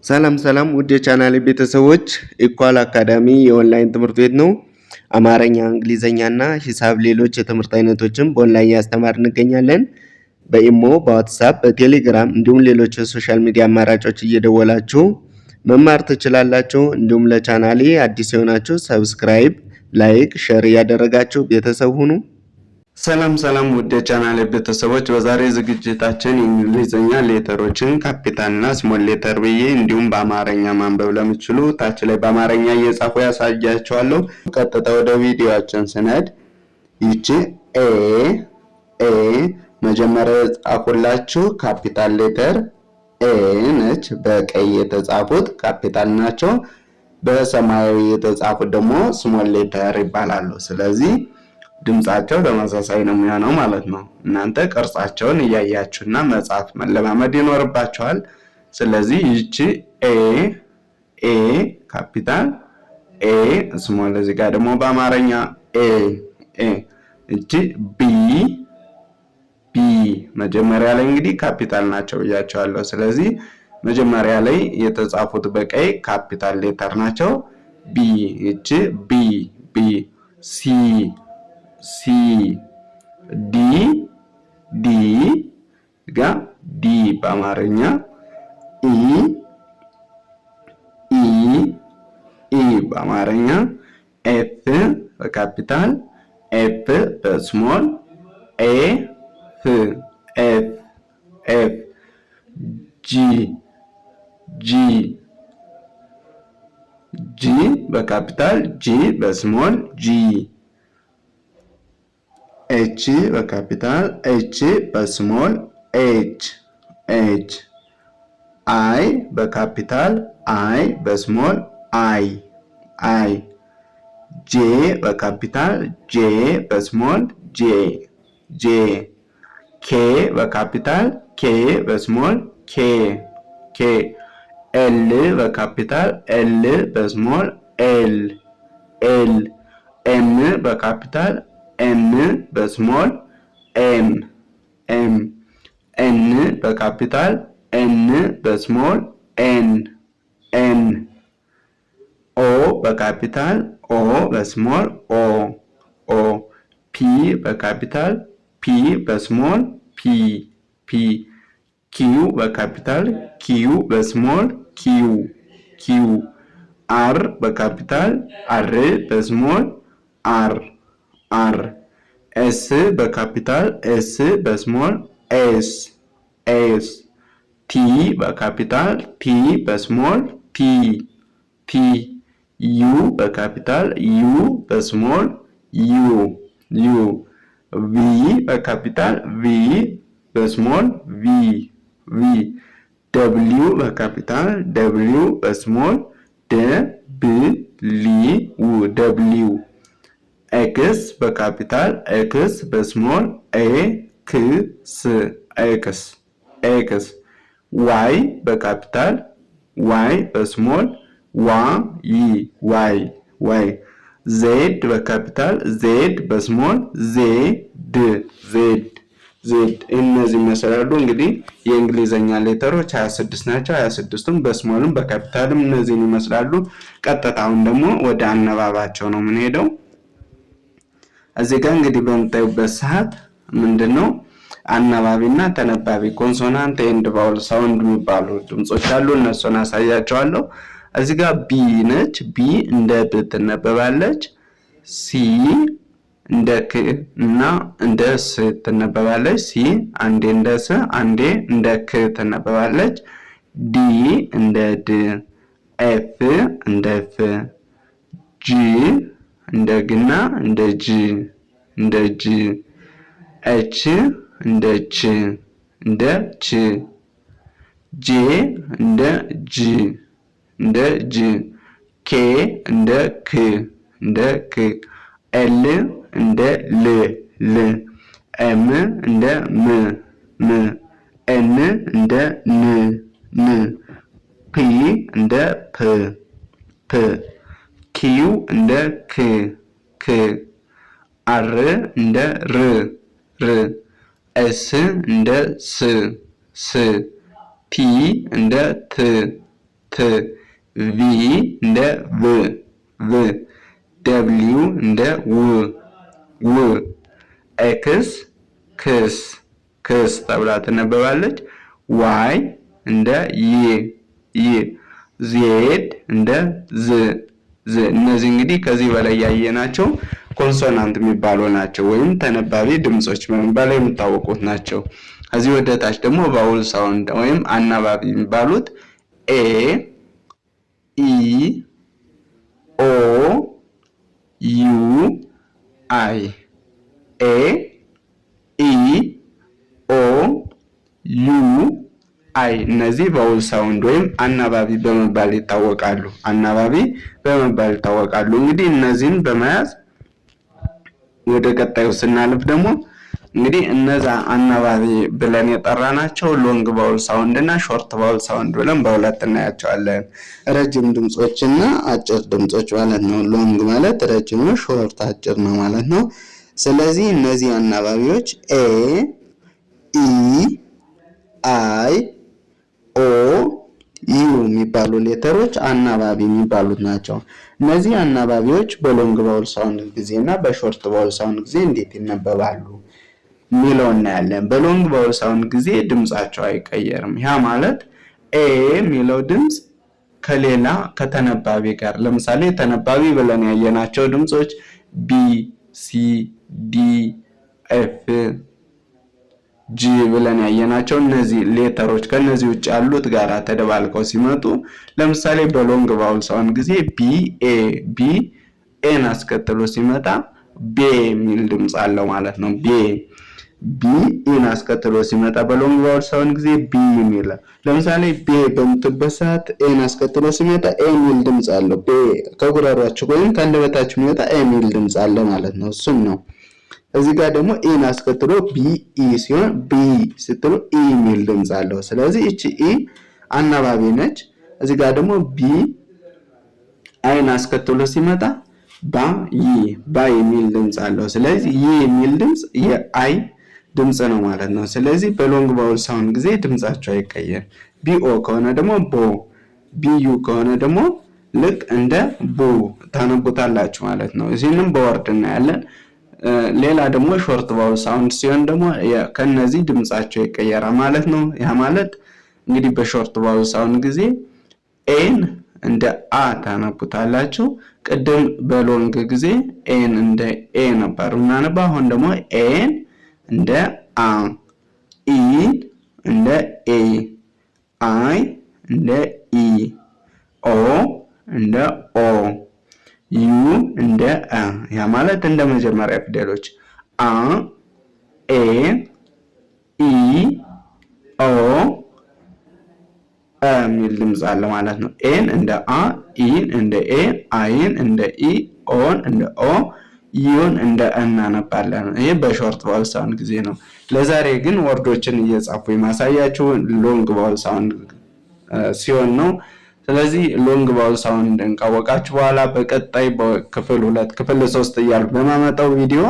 ሰላም ውድ የቻናሌ ቤተሰቦች ኢኳል አካዳሚ የኦንላይን ትምህርት ቤት ነው። አማርኛ፣ እንግሊዘኛና ሂሳብ ሌሎች የትምህርት አይነቶችን በኦንላይን እያስተማርን እንገኛለን። በኢሞ፣ በዋትስአፕ፣ በቴሌግራም እንዲሁም ሌሎች የሶሻል ሚዲያ አማራጮች እየደወላችሁ መማር ትችላላችሁ። እንዲሁም ለቻናሌ አዲስ የሆናችሁ ሰብስክራይብ፣ ላይክ፣ ሼር እያደረጋችሁ ቤተሰብ ሁኑ። ሰላም ውድ የቻናሌ ቤተሰቦች በዛሬ ዝግጅታችን የእንግሊዘኛ ሌተሮችን ካፒታልና ስሞል ሌተር ብዬ እንዲሁም በአማርኛ ማንበብ ለምትችሉ ታች ላይ በአማርኛ እየጻፉ ያሳያችኋለሁ። ቀጥታ ወደ ቪዲዮአችን ስንሄድ ይቺ ኤ መጀመሪያ የጻፉላችሁ ካፒታል ሌተር ኤ ነች። በቀይ የተጻፉት ካፒታል ናቸው። በሰማያዊ የተጻፉት ደግሞ ስሞል ሌተር ይባላሉ። ስለዚህ ድምጻቸው ተመሳሳይ ነው የሚሆነው ማለት ነው። እናንተ ቅርጻቸውን እያያችሁና መጻፍ መለማመድ ይኖርባችኋል። ስለዚህ ይቺ ኤ ካፒታል ኤ ስሞል፣ እዚህ ጋር ደግሞ በአማርኛ ኤ እቺ ቢ መጀመሪያ ላይ እንግዲህ ካፒታል ናቸው ብያቸዋለሁ። ስለዚህ መጀመሪያ ላይ የተጻፉት በቀይ ካፒታል ሌተር ናቸው። ቢ እቺ ቢ ሲ ዲ ጋ ዲ በአማርኛ ኢ በአማርኛ ኤፍ በካፒታል ኤፍ በስሞል ኤፍ ጂ በካፒታል ጂ በስሞል ጂ ኤች በካፒታል ኤች በስሞል ኤች አይ በካፒታል አይ በስሞል አይ ጄ በካፒታል ጄ በስሞል ጄ ኬ በካፒታል ኬ በስሞል ኬ ኤል በካፒታል ኤል በስሞል ኤል ኤም በካፒታል ኤም በስሞል ኤም ኤን በካፒታል ኤን በስሞል ኤን ኦ በካፒታል ኦ በስሞል ኦ ፒ በካፒታል ፒ በስሞል ፒ ኪው በካፒታል ኪው በስሞል ኪው አር በካፒታል አር በስሞል አር ኤስ በካፒታል ኤስ በስሞል ኤስ ቲ በካፒታል ቲ በስሞል ቲ ዩ በካፒታል ዩ በስሞል ዩ ቪ በካፒታል ቪ በስሞል ቪ ደብሊው በካፒታል ደብሊው በስሞል ደብሊው ኤክስ በካፒታል ኤክስ በስሞል ኤክስ ዋይ በካፒታል ዋይ በስሞል ዋይ ዜድ በካፒታል ዜድ በስሞል ዜድ እነዚህ ይመስላሉ። እንግዲህ የእንግሊዘኛ ሌተሮች 26 ናቸው። 26ቱም በስሞልም በካፒታልም እነዚህን ይመስላሉ። ቀጥታውን ደግሞ ወደ አነባባቸው ነው የምንሄደው። እዚህ ጋር እንግዲህ በምታዩበት ሰዓት ምንድነው አናባቢና ተነባቢ ኮንሶናንት ኤንድ ቫውል ሳውንድ የሚባሉ ድምጾች አሉ። እነሱን አሳያቸዋለሁ። እዚህ ጋር ቢ ነች። ቢ እንደ ብ ትነበባለች። ሲ እንደ ክ እና እንደ ስ ትነበባለች። ሲ አንዴ እንደ ስ አንዴ እንደ ክ ትነበባለች። ዲ እንደ ድ፣ ኤፍ እንደ ፍ፣ ጂ እንደ ግና እንደ ጂ፣ ኤች እንደ ች፣ ጄ እንደ ጂ፣ ኬ እንደ ክ፣ ኤል እንደ ል፣ ኤም እንደ ም፣ ኤን እንደ ን፣ ፒ እንደ ፕ፣ ኪው እንደ ክ፣ አር እንደ ር፣ ኤስ እንደ ስ፣ ቲ እንደ ት፣ ት፣ ቪ እንደ ቭ ቭ፣ ደብሊው እንደ ው ው፣ ኤክስ ክስ ክስ ተብላ ትነበባለች። ዋይ እንደ ይ ይ፣ ዜድ እንደ ዝ ዝ። እነዚህ እንግዲህ ከዚህ በላይ ያየናቸው ኮንሶናንት የሚባሉ ናቸው፣ ወይም ተነባቢ ድምጾች በመባል የሚታወቁት ናቸው። ከዚህ ወደ ታች ደግሞ ቫውል ሳውንድ ወይም አናባቢ የሚባሉት ኤ ኢ ኦ ዩ አይ ኤ ኢ ኦ ዩ አይ እነዚህ ቫውል ሳውንድ ወይም አናባቢ በመባል ይታወቃሉ። አናባቢ በመባል ይታወቃሉ። እንግዲህ እነዚህን በመያዝ ወደ ቀጣዩ ስናልፍ ደግሞ እንግዲህ እነዛ አናባቢ ብለን የጠራናቸው ሎንግ ቫውል ሳውንድ እና ሾርት ቫውል ሳውንድ ብለን በሁለት እናያቸዋለን። ረጅም ድምጾች እና አጭር ድምጾች ማለት ነው። ሎንግ ማለት ረጅም ነው፣ ሾርት አጭር ነው ማለት ነው። ስለዚህ እነዚህ አናባቢዎች ኤ ኢ አይ ኦ ዩ የሚባሉ ሌተሮች አናባቢ የሚባሉት ናቸው። እነዚህ አናባቢዎች በሎንግ ቫውል ሳውንድ ጊዜ እና በሾርት ቫውል ሳውንድ ጊዜ እንዴት ይነበባሉ ሚለው እናያለን። በሎንግ ቫውል ሳውንድ ጊዜ ድምጻቸው አይቀየርም። ያ ማለት ኤ የሚለው ድምጽ ከሌላ ከተነባቢ ጋር ለምሳሌ ተነባቢ ብለን ያየናቸው ድምጾች ቢ ሲ ዲ ኤፍ ጂ ብለን ያየናቸው እነዚህ ሌተሮች ከነዚህ ውጭ ያሉት ጋራ ተደባልቀው ሲመጡ ለምሳሌ በሎንግ ቫውል ሳውንድ ጊዜ ቢ ኤ ቢ ኤን አስከትሎ ሲመጣ ቤ የሚል ድምጽ አለው ማለት ነው። ቤ ቢ ኤን አስከትሎ ሲመጣ በሎንግ ቫውል ሳውንድ ጊዜ ቢ የሚል ለምሳሌ ቤ በምትበት ሰዓት ኤን አስከትሎ ሲመጣ ኤ የሚል ድምጽ አለው። ቤ ከጉሮሯችሁ ወይም ከአንደበታችሁ የሚወጣ ኤ የሚል ድምጽ አለ ማለት ነው። እሱም ነው። እዚህ ጋር ደግሞ ኤን አስከትሎ ቢ ኢ ሲሆን ቢ ስትሉ ኢ የሚል ድምጽ አለው። ስለዚህ እቺ ኢ አናባቢ ነች። እዚህ ጋር ደግሞ ቢ አይን አስከትሎ ሲመጣ ባ የሚል ድምጽ አለው። ስለዚህ ይ የሚል ድምጽ የአይ ድምጽ ነው ማለት ነው። ስለዚህ በሎንግ ቫውል ሳውንድ ጊዜ ድምጻቸው አይቀየር። ቢኦ ከሆነ ደግሞ ቦ፣ ቢዩ ከሆነ ደግሞ ልክ እንደ ቡ ታነቡታላችሁ ማለት ነው። እዚህንም በወርድ እናያለን። ሌላ ደግሞ ሾርት ቫውል ሳውንድ ሲሆን ደግሞ ከነዚህ ድምጻቸው ይቀየራል ማለት ነው። ያ ማለት እንግዲህ በሾርት ቫውል ሳውንድ ጊዜ ኤን እንደ አ ታነቡታላችሁ። ቅድም በሎንግ ጊዜ ኤን እንደ ኤ ነበር እናነባ። አሁን ደግሞ ኤን እንደ አ፣ ኢ እንደ ኤ፣ አይ እንደ ኢ፣ ኦ እንደ ኦ፣ ዩ እንደ አ። ያ ማለት እንደ መጀመሪያ ፊደሎች አ፣ ኤ፣ ኢ፣ ኦ የሚል ድምጽ አለ ማለት ነው። ኤን እንደ አ፣ ኢን እንደ ኤ፣ አይን እንደ ኢ፣ ኦን እንደ ኦ፣ ዩን እንደ እናነባለን። ይሄ በሾርት ቫውል ሳውንድ ጊዜ ነው። ለዛሬ ግን ወርዶችን እየጻፉ የማሳያችሁ ሎንግ ቫውል ሳውንድ ሲሆን ነው። ስለዚህ ሎንግ ቫውል ሳውንድ ካወቃችሁ በኋላ በቀጣይ በክፍል 2 ክፍል 3 እያልኩ በማመጣው ቪዲዮ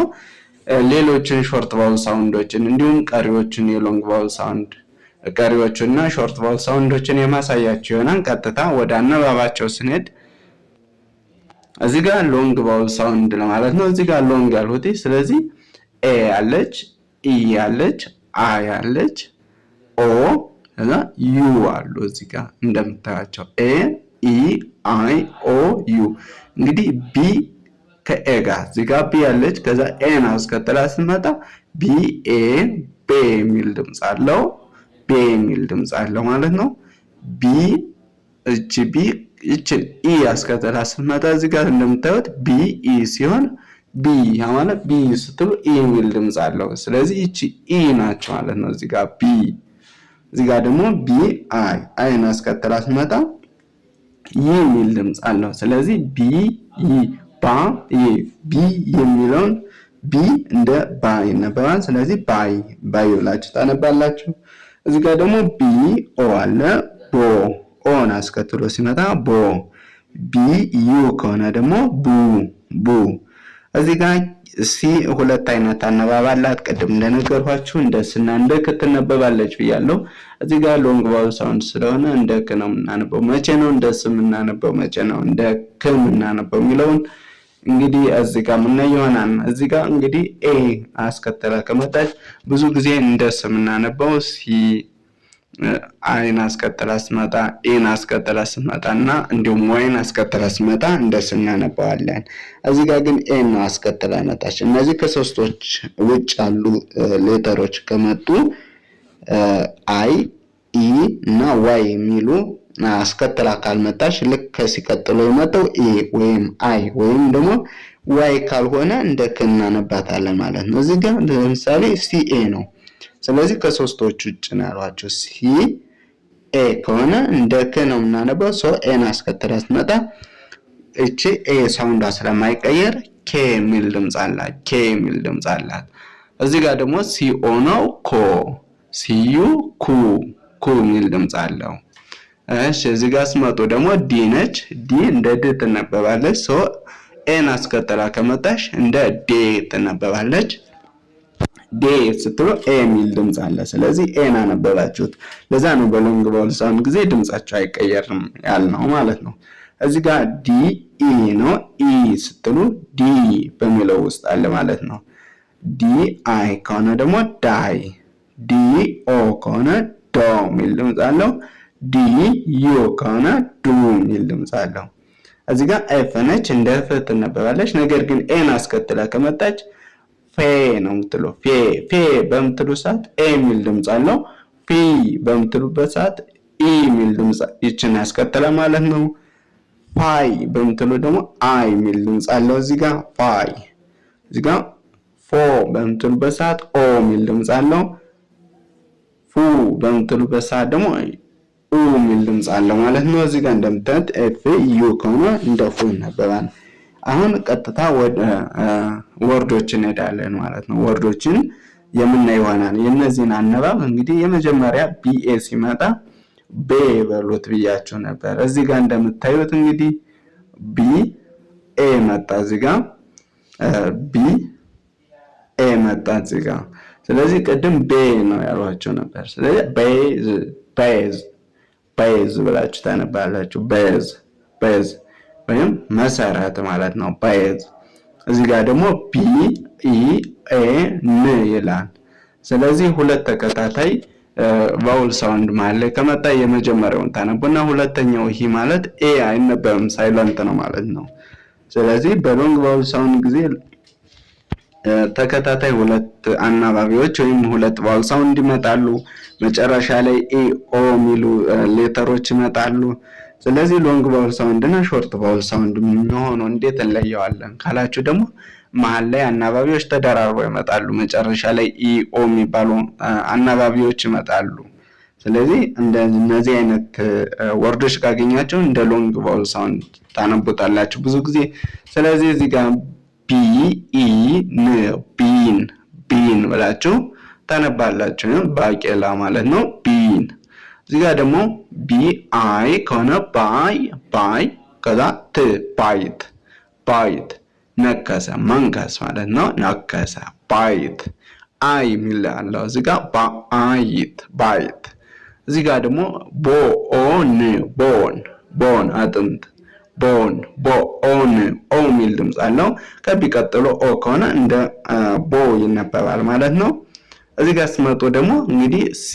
ሌሎችን ሾርት ቫውል ሳውንዶችን እንዲሁም ቀሪዎችን የሎንግ ቫውል ሳውንድ ቀሪዎቹና ሾርት ቫውል ሳውንዶችን የማሳያችሁ ይሆናል። ቀጥታ ወደ አነባባቸው ስንሄድ እዚህ ጋር ሎንግ ቫውል ሳውንድ ለማለት ነው። እዚህ ጋር ሎንግ ያልሁት ስለዚህ ኤ ያለች፣ ኢ ያለች፣ አ ያለች፣ ኦ እና ዩ አሉ እዚህ ጋር እንደምታያቸው ኤ ኢ አይ ኦ ዩ። እንግዲህ ቢ ከኤ ጋር እዚህ ጋር ቢ ያለች ከዛ ኤን አስከትላ ስትመጣ ቢ ኤ ቤ የሚል ድምጽ አለው። ቤ የሚል ድምጽ አለው ማለት ነው። ቢ እቺ ቢ እቺን ኢ አስከትላ ስትመጣ እዚህ ጋር እንደምታዩት ቢ ኢ ሲሆን ቢ ያ ማለት ቢ ስትሉ ኢ የሚል ድምጽ አለው። ስለዚህ እቺ ኢ ናቸው ማለት ነው። እዚህ ጋር ቢ እዚህ ጋር ደግሞ ቢ አይ አይን አስከትላ ስትመጣ ይ የሚል ድምጽ አለው። ስለዚህ ቢ ይ ባ ይ ቢ የሚለውን ቢ እንደ ባ ይነበባል። ስለዚህ ባይ ባይ ብላችሁ ታነባላችሁ። እዚህ ጋር ደግሞ ቢ ኦ አለ። ቦ ኦን አስከትሎ ሲመጣ ቦ። ቢ ዩ ከሆነ ደግሞ ቡ ቡ። እዚህ ጋር ሲ ሁለት አይነት አነባብ አላት። ቅድም እንደነገርኳችሁ እንደ ስና እንደ ክ ትነበባለች ብያለሁ። እዚህ ጋር ሎንግ ቫውል ሳውንድ ስለሆነ እንደ ክ ነው የምናነበው። መቼ ነው እንደ ስ የምናነበው፣ መቼ ነው እንደ ክ የምናነበው የሚለውን እንግዲህ እዚህ ጋር ምን ይሆናል። እዚህ ጋር እንግዲህ ኤ አስከተላ ከመጣች ብዙ ጊዜ እንደ ስ የምናነበው ሲ አይን አስከተላ ስመጣ ኤን አስከተላ ስመጣና እንዲሁም ዋይን አስከተላ ስመጣ እንደስ እናነባዋለን። እዚህ ጋር ግን ኤን አስከተላ መጣች። እነዚህ ከሶስቶች ውጭ ያሉ ሌተሮች ከመጡ አይ ኢ እና ዋይ የሚሉ አስከተላ ካልመጣች ልክ ከሲቀጥሎ የመጣው ኤ ወይም አይ ወይም ደግሞ ዋይ ካልሆነ እንደ ክ እናነባታለን ማለት ነው። እዚህ ጋር ለምሳሌ ሲ ኤ ነው። ስለዚህ ከሶስቶች ውጭ ነው ያሏቸው። ሲ ኤ ከሆነ እንደ ክ ነው የምናነበው። ሶ ኤን አስከተላ ስትመጣ እቺ ኤ ሳውንዷ ስለማይቀየር ኬ የሚል ድምጽ አላት። ኬ የሚል ድምጽ አላት። እዚህ ጋር ደግሞ ሲ ኦ ነው ኮ፣ ሲዩ ኩ፣ ኩ የሚል ድምጽ አለው። እሺ እዚህ ጋር ስመጡ ደግሞ ዲ ነች። ዲ እንደ ድ ትነበባለች። ሶ ኤን አስከተላ ከመጣሽ እንደ ዴ ትነበባለች። ዴ ስትሉ ኤ የሚል ድምጽ አለ። ስለዚህ ኤን አነበባችሁት። ለዛ ነው በሎንግ ቫውል ሳውንድ ጊዜ ድምጻቸው አይቀየርም ያልነው ማለት ነው። እዚህ ጋር ዲ ኢ ነው። ኢ ስትሉ ዲ በሚለው ውስጥ አለ ማለት ነው። ዲ አይ ከሆነ ደግሞ ዳይ፣ ዲ ኦ ከሆነ ዶ የሚል ድምጽ አለው። ዲ ዩ ከሆነ ዱ የሚል ድምጽ አለው። እዚህ ጋር ኤፍ ነች። እንደ ፍ ትነበባለች። ነገር ግን ኤን አስከትላ ከመጣች ፌ ነው የምትለው። ፌ በምትሉ ሰዓት ኤ የሚል ድምጽ አለው። ፊ በምትሉበት ሰዓት ኢ የሚል ድምጽ ይችን ያስከተለ ማለት ነው። ፋይ በምትሉ ደግሞ አይ የሚል ድምጽ አለው። እዚህ ጋር ፋይ። እዚህ ጋር ፎ በምትሉበት ሰዓት ኦ የሚል ድምጽ አለው። ፉ በምትሉበት ሰዓት ደግሞ ኡ የሚል ድምጽ አለው ማለት ነው። እዚህ ጋር እንደምታዩት ኤፍ ዩ ከሆነ እንደ ፉ ይነበባል። አሁን ቀጥታ ወደ ወርዶችን እንሄዳለን ማለት ነው። ወርዶችን የምናይ ይሆናል። የነዚህን አነባብ እንግዲህ የመጀመሪያ ቢኤ ሲመጣ ቤ በሉት ብያችሁ ነበር። እዚህ ጋር እንደምታዩት እንግዲህ ቢ ኤ መጣ። እዚህ ጋር ቢ ኤ መጣ እዚህ ጋር። ስለዚህ ቅድም ቤ ነው ያሏችሁ ነበር። ስለዚህ ቤዝ ቤዝ ቤዝ ብላችሁ ታነባላችሁ። ቤዝ ቤዝ ወይም መሰረት ማለት ነው። ቤዝ። እዚህ ጋር ደግሞ ቢ ኢ ኤ ን ይላል። ስለዚህ ሁለት ተከታታይ ቫውል ሳውንድ ማለት ከመጣ የመጀመሪያውን ታነቡና ሁለተኛው ሂ ማለት ኤ አይነበብም፣ ሳይለንት ነው ማለት ነው። ስለዚህ በሎንግ ቫውል ሳውንድ ጊዜ ተከታታይ ሁለት አናባቢዎች ወይም ሁለት ቫውል ሳውንድ ይመጣሉ። መጨረሻ ላይ ኤ ኦ የሚሉ ሌተሮች ይመጣሉ። ስለዚህ ሎንግ ቫውል ሳውንድ እና ሾርት ቫውል ሳውንድ የሚሆነው እንዴት እንለየዋለን ካላችሁ ደግሞ መሀል ላይ አናባቢዎች ተደራርበው ይመጣሉ። መጨረሻ ላይ ኢ ኦ የሚባሉ አናባቢዎች ይመጣሉ። ስለዚህ እነዚህ አይነት ወርዶች ካገኛቸው እንደ ሎንግ ቫውል ሳውንድ ታነቡታላችሁ ብዙ ጊዜ። ስለዚህ እዚህ ጋር ቢ ኢ ን ቢን ቢን ብላችሁ ታነባላችሁ። ባቄላ ማለት ነው ቢን። እዚህ ጋር ደግሞ ቢ አይ ከሆነ ባይ ባይ፣ ከዛ ት ባይት ባይት፣ ነከሰ መንከስ ማለት ነው ነከሰ ባይት። አይ የሚል አለው እዚህ ጋር ባይት ባይት። እዚህ ጋር ደግሞ ቦ ኦ ን ቦን ቦን አጥንት ቦን ቦ ኦን ኦ የሚል ድምጽ አለው። ከቢቀጥሎ ኦ ከሆነ እንደ ቦ ይነበባል ማለት ነው። እዚህ ጋር ስመጡ ደግሞ እንግዲህ ሲ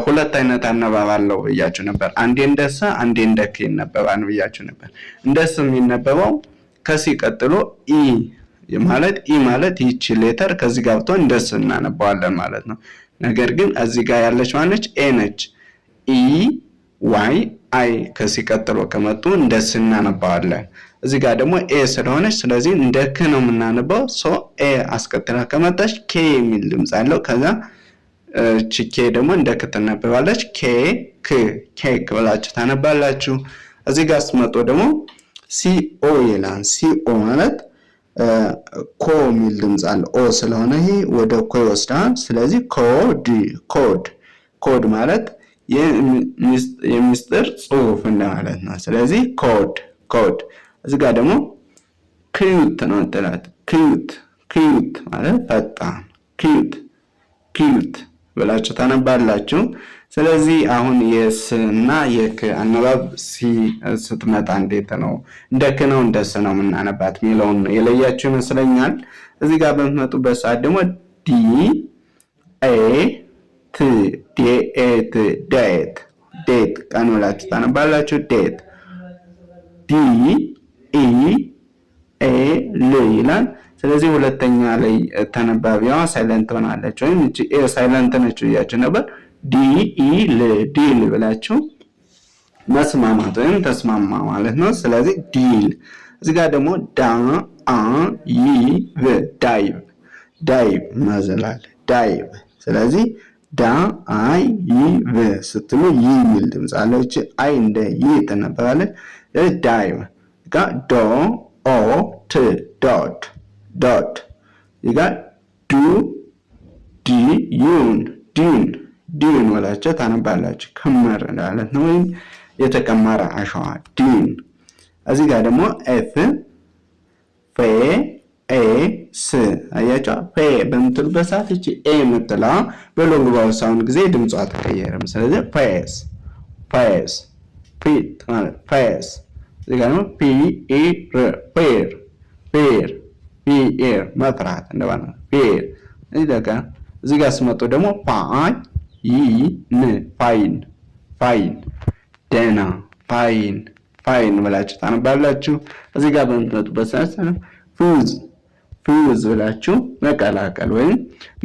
ሁለት አይነት አነባብ አለው ብያችሁ ነበር። አንዴ እንደሰ አንዴ እንደከ ይነበባል ብያችሁ ነበር። እንደሰ የሚነበበው ከሲ ቀጥሎ ኢ ማለት ይቺ ሌተር ከዚህ ጋር ብቶ እንደሰ እናነባዋለን ማለት ነው። ነገር ግን እዚህ ጋር ያለች ማነች? ኤ ነች። ኢ ዋይ አይ ከሲ ቀጥሎ ከመጡ እንደሰ እናነባዋለን። እዚህ ጋር ደግሞ ኤ ስለሆነች ስለዚህ እንደከ ነው የምናነበው። ሶ ኤ አስከትላ ከመጣች ኬ የሚል ድምጽ አለው። ከዛ ኬ ደግሞ እንደከ ትነበባለች። ኬ ክ ኬክ ብላችሁ ታነባላችሁ። እዚህ ጋር ስትመጡ ደግሞ ሲኦ ይላል። ሲኦ ማለት ኮ የሚል ድምጽ አለ። ኦ ስለሆነ ይሄ ወደ ኮ ይወስዳል። ስለዚህ ኮድ ኮድ ኮድ ማለት የሚስጥር ጽሑፍ እንደማለት ነው። ስለዚህ ኮድ ኮድ። እዚህ ጋር ደግሞ ክዩት ነው እንትላት ኪዩት ኪዩት ማለት ፈጣን ኪዩት ኪዩት ብላችሁ ታነባላችሁ። ስለዚህ አሁን የስ እና የክ አነባብ ስትመጣ እንዴት ነው እንደ ክ ነው እንደ ስ ነው የምናነባት የሚለውን የለያችሁ ይመስለኛል። እዚህ ጋር በምትመጡበት ሰዓት ደግሞ ዲ ኤ ት ዴት ዴት ዴት ቀን ብላችሁ ታነባላችሁ። ዴት ዲ ኢ ኤ ል ይላል። ስለዚህ ሁለተኛ ላይ ተነባቢዋ ሳይለንት ሆናለች ወይም እቺ ኤ ሳይለንት ነች ብያችሁ ነበር። ዲ ኢ ል ዲል ብላችሁ መስማማት ወይም ተስማማ ማለት ነው። ስለዚህ ዲል። እዚህ ጋር ደግሞ ዳ አ ይ ቭ ዳይቭ ዳይቭ መዘላል ዳይቭ። ስለዚህ ዳ አይ ይ ቭ ስትሉ ይ የሚል ድምፅ አለው። እቺ አይ እንደ ይ ትነበባለች። ዳይቭ ጋር ዶ ኦ ት ዶት ዶት ይጋ ዱ ዲ ዩን ዲን ዲን ወላችሁ ታነባላችሁ። ከመረ ማለት ነው ወይም የተቀመረ አሸዋ ዲን። እዚህ ጋር ደግሞ ኤፍ ፌ ኤ ስ አያችሁ። ፌ በምትሉበት ሰዓት እቺ ኤ የምትለዋ በሎንግ ቫውል ሳውንድ ጊዜ ድምጿ ተቀየረም። ስለዚህ ፌስ ፌስ ፊት ማለት ፌስ። እዚህ ጋር ደግሞ ፒ ኢ ር ፔር ፔር ፒኤር መጥራት እንደባለ ፔር። እዚህ ጋር ስመጡ ደግሞ ፋይ ይ ን ፋይን ፋይን ደህና ፋይን ፋይን ብላችሁ ታነባላችሁ። እዚህ ጋር በምትመጡበት ሰዓት ፉዝ ፉዝ ብላችሁ መቀላቀል ወይም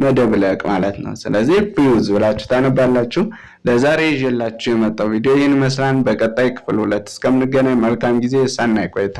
መደብለቅ ማለት ነው። ስለዚህ ፉዝ ብላችሁ ታነባላችሁ። ለዛሬ ይዤላችሁ የመጣው ቪዲዮ ይህን ይመስላል። በቀጣይ ክፍል 2 እስከምንገናኝ መልካም ጊዜ፣ ሰናይ ቆይታ።